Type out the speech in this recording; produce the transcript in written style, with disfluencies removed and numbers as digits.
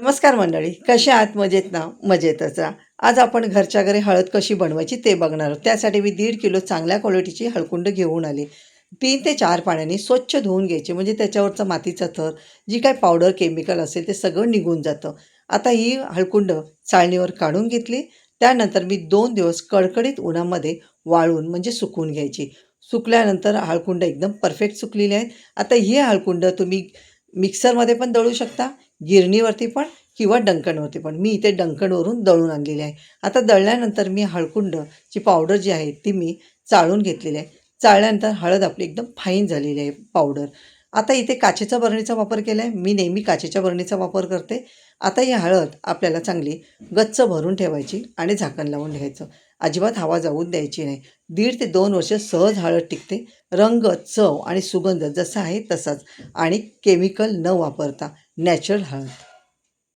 नमस्कार मंडळी, कसे आहात? मजेत ना? मजेतच राहा. आज आपण घरच्या घरी हळद कशी बनवायची ते बघणार आहोत. त्यासाठी मी 1.5 किलो चांगल्या क्वालिटीची हळकुंड घेऊन आले. 3 ते 4 पाण्याने स्वच्छ धुवून घ्यायचे, म्हणजे त्याच्यावरचा मातीचा थर, जी काही पावडर केमिकल असेल ते सगळं निघून जातं. आता ही हळकुंड चाळणीवर काढून घेतली. त्यानंतर मी 2 दिवस कडकडीत उन्हामध्ये वाळवून म्हणजे सुकवून घ्यायची. सुकल्यानंतर हळकुंड एकदम परफेक्ट सुकलेली आहेत. आता ही हळकुंड तुम्ही मिक्सरमध्ये पण दळू शकता, गिरणीवरती पण किंवा डंकणवरती पण. मी इथे डंकणवरून दळून आणलेली आहे. आता दळल्यानंतर मी हळकुंडची पावडर जी आहे ती मी चाळून घेतलेली आहे. चाळल्यानंतर हळद आपली एकदम फाईन झालेली आहे पावडर. आता इथे काचेच्या बरणीचा वापर केला आहे. मी नेहमी काचेच्या बरणीचा वापर करते. आता ही हळद आपल्याला चांगली गच्च भरून ठेवायची आणि झाकण लावून ठेवायचं. अजिबात हवा जाऊ द्यायची नाही. 1.5 ते 2 वर्ष सहज हळद टिकते. रंग, चव आणि सुगंध जसा आहे तसाच आणि केमिकल न वापरता नॅचरल हळद.